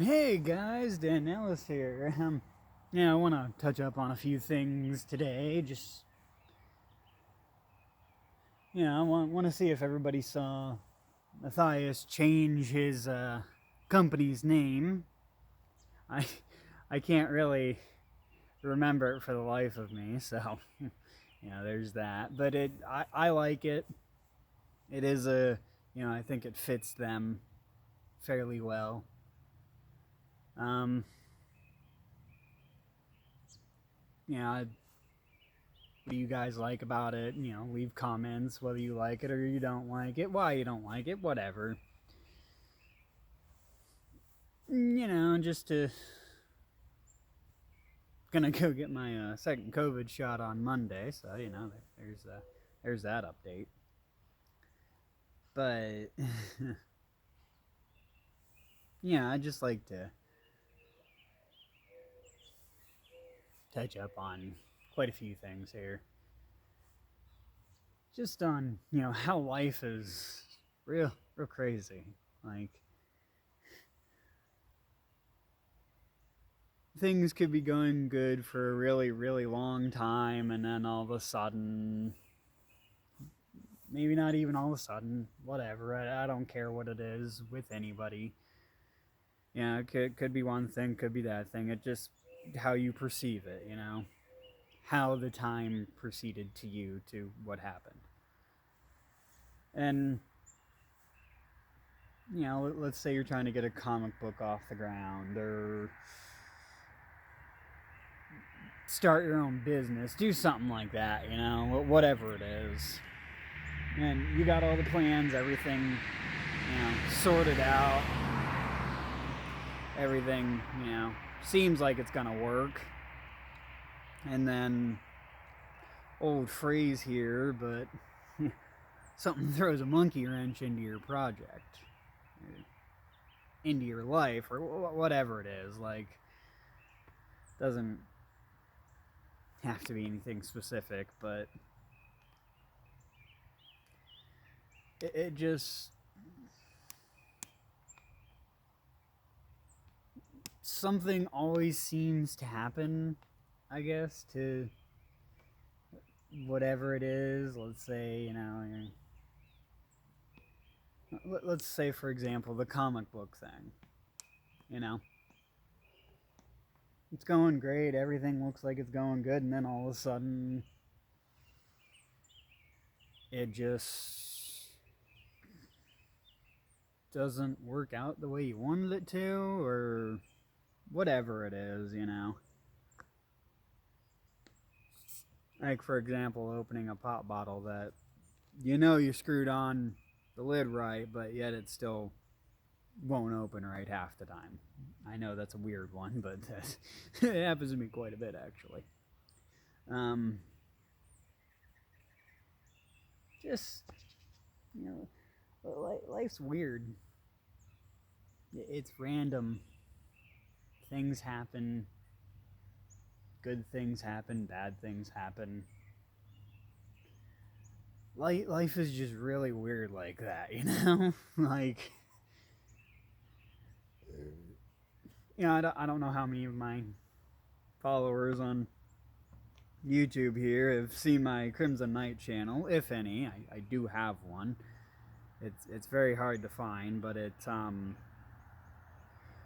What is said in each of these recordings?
Hey guys, Dan Ellis here. I want to touch up on a few things today. I want to see if everybody saw Matthias change his company's name. I I can't really remember it for the life of me, so there's that. But I like it. It is I think it fits them fairly well. Um, what do you guys like about it? Leave comments whether you like it or you don't like it, why you don't like it, whatever. Just to gonna go get my second COVID shot on Monday, so there's that update. But I just like to touch up on quite a few things here. Just on how life is real crazy. Like things could be going good for a really long time, and then all of a sudden, maybe not even all of a sudden, whatever. I don't care what it is with anybody. It could be one thing, could be that thing. It just how you perceive it. How the time proceeded to you to what happened. And let's say you're trying to get a comic book off the ground, or start your own business, do something like that, whatever it is. And you got all the plans, everything, sorted out. Everything, seems like it's gonna work. And then, old phrase here, but something throws a monkey wrench into your project, into your life, or whatever it is. Like, doesn't have to be anything specific, but it just something always seems to happen, I guess, to whatever it is. Let's say, let's say, for example, the comic book thing. It's going great, everything looks like it's going good, and then all of a sudden, it just doesn't work out the way you wanted it to, or whatever it is. Like, for example, opening a pop bottle that you screwed on the lid right, but yet it still won't open right half the time. I know that's a weird one, but it happens to me quite a bit, actually. Just, life's weird. It's random. Things happen. Good things happen, bad things happen. Life is just really weird like that, like, I don't know how many of my followers on YouTube here have seen my Crimson Knight channel, if any. I do have one. It's very hard to find, but it's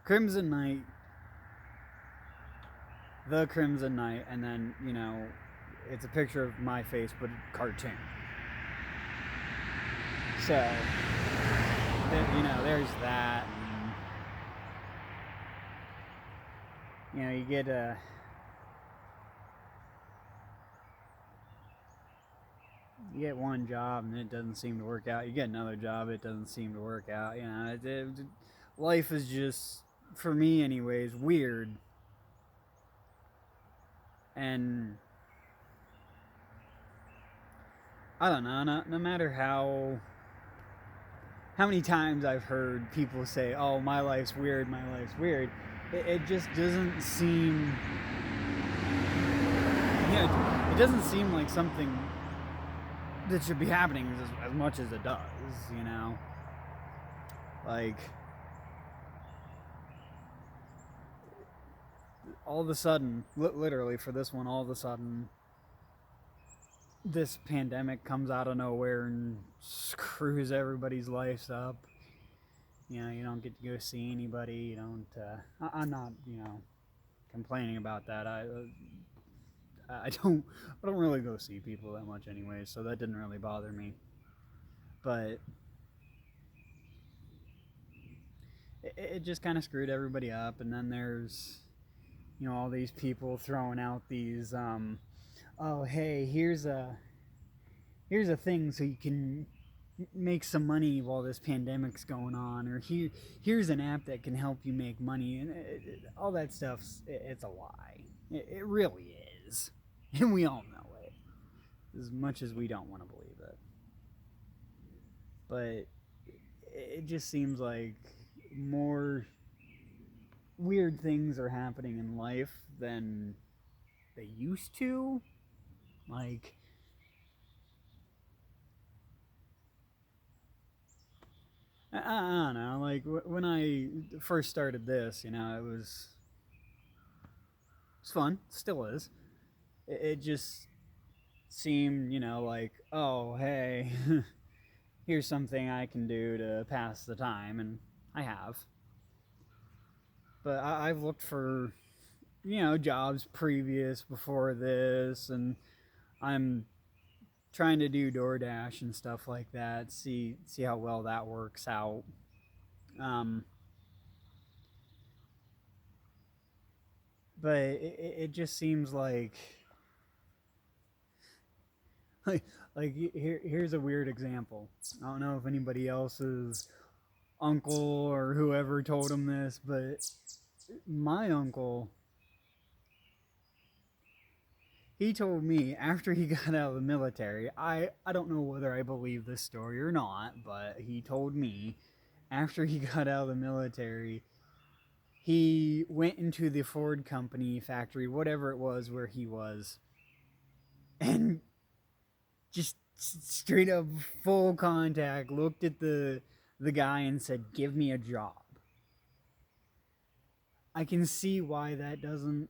Crimson Knight, the Crimson Knight, and then it's a picture of my face, but a cartoon. So there's that. And, you get one job and it doesn't seem to work out. You get another job, it doesn't seem to work out. Life is just, for me anyways, weird. And I don't know, no matter how many times I've heard people say, oh, my life's weird, it just doesn't seem, it doesn't seem like something that should be happening as much as it does, Like, all of a sudden, literally for this one, all of a sudden, this pandemic comes out of nowhere and screws everybody's lives up. You know, you don't get to go see anybody. You don't. I'm not, complaining about that. I don't really go see people that much anyway, so that didn't really bother me. But it just kind of screwed everybody up, and then there's all these people throwing out these oh hey, here's a thing so you can make some money while this pandemic's going on, or here's an app that can help you make money, and all that it's a lie. It really is, and we all know it, as much as we don't want to believe it. But it just seems like more weird things are happening in life than they used to. Like, I don't know. Like when I first started this, it's fun. Still is. It just seemed, like, oh hey, here's something I can do to pass the time, and I have. But I've looked for jobs previous before this, and I'm trying to do DoorDash and stuff like that. See how well that works out. Um, but it just seems like here's a weird example. I don't know if anybody else's uncle or whoever told him this, but my uncle, he told me after he got out of the military, I don't know whether I believe this story or not, but he told me after he got out of the military, he went into the Ford company factory, whatever it was where he was, and just straight up full contact looked at the guy and said, "Give me a job." I can see why that doesn't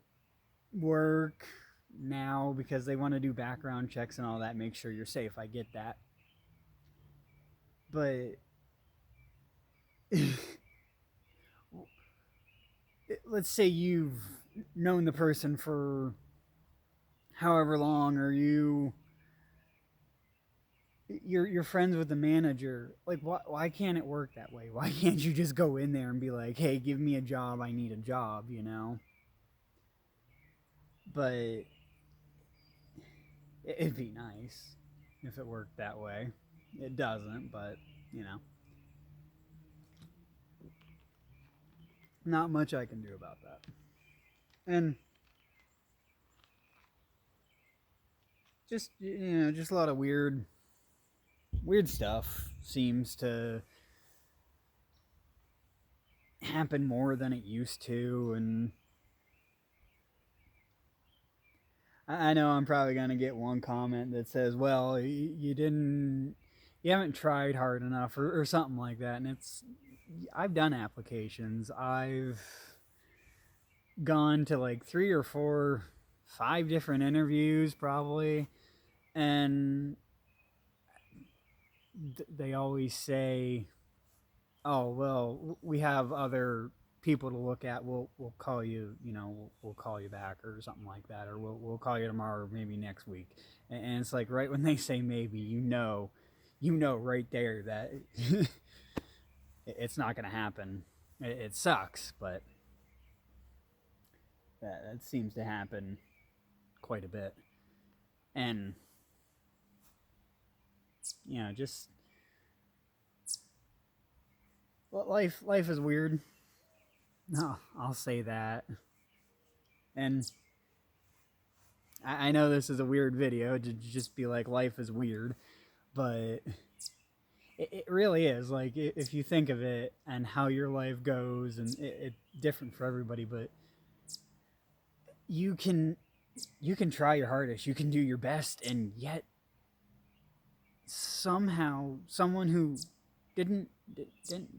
work now, because they want to do background checks and all that, make sure you're safe. I get that. But let's say you've known the person for however long, or you're friends with the manager. Like, why can't it work that way? Why can't you just go in there and be like, hey, give me a job, I need a job. But it'd be nice if it worked that way. It doesn't, but not much I can do about that. And just a lot of weird stuff seems to happen more than it used to. And I know I'm probably going to get one comment that says, well, you haven't tried hard enough, or something like that. And I've done applications. I've gone to like 3 or 4, 5 different interviews probably. And they always say, oh, well, we have other people to look at. We'll call you, we'll call you back, or something like that, or we'll call you tomorrow, or maybe next week. And it's like, right when they say maybe, right there that it's not going to happen. It sucks, but that seems to happen quite a bit. And just life is weird. No, I'll say that. And I know this is a weird video to just be like, life is weird, but it really is. Like, if you think of it and how your life goes, and it's different for everybody, but you can try your hardest, you can do your best, and yet somehow someone who didn't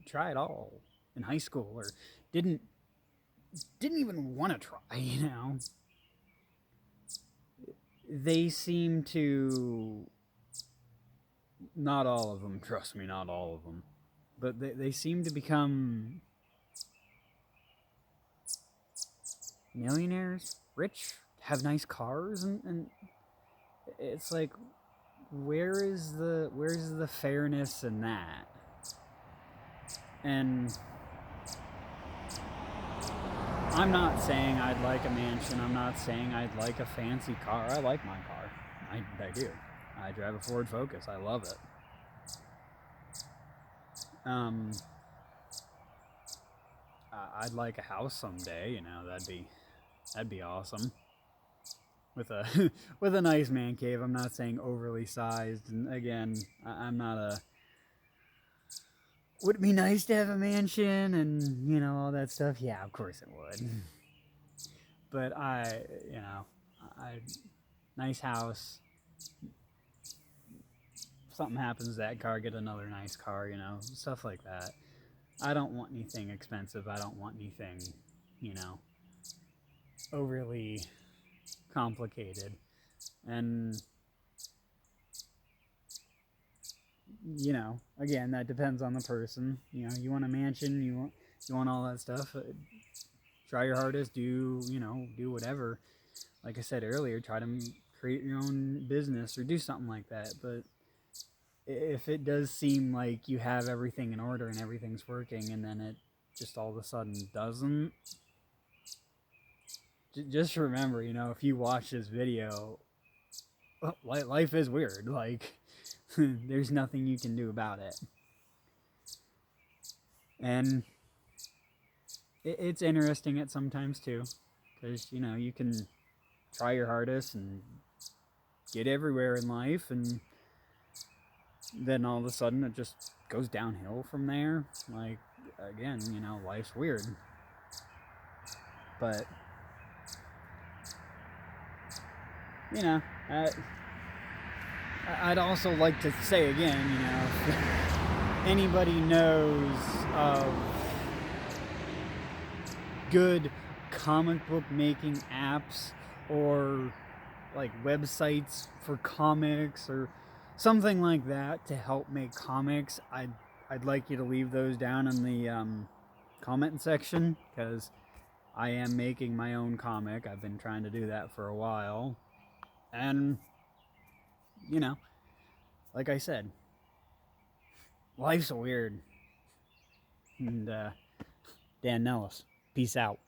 try at all in high school, or didn't didn't even want to try, you know. They seem to, not all of them, trust me, not all of them, but they seem to become millionaires, rich, have nice cars, and it's like, where's the fairness in that? And I'm not saying I'd like a mansion. I'm not saying I'd like a fancy car. I like my car. I do. I drive a Ford Focus. I love it. I'd like a house someday. You know, that'd be awesome. With a with a nice man cave. I'm not saying overly sized. And again, I'm not a. Would it be nice to have a mansion and, you know, all that stuff? Yeah, of course it would. But nice house. Something happens to that car, get another nice car, you know, stuff like that. I don't want anything expensive. I don't want anything, you know, overly complicated. And, you know, again, that depends on the person. You know, you want a mansion, you want all that stuff. Try your hardest, do whatever. Like I said earlier, try to create your own business or do something like that. But if it does seem like you have everything in order and everything's working, and then it just all of a sudden doesn't, just remember, you know, if you watch this video, life is weird. Like, there's nothing you can do about it. And it's interesting at sometimes too, because, you know, you can try your hardest and get everywhere in life, and then all of a sudden it just goes downhill from there. Like, again, you know, life's weird. But, you know, I'd also like to say again, you know, if anybody knows of good comic book making apps or like websites for comics or something like that to help make comics, I'd like you to leave those down in the comment section, because I am making my own comic. I've been trying to do that for a while. And, you know, like I said, life's weird. And Dan Nellis, peace out.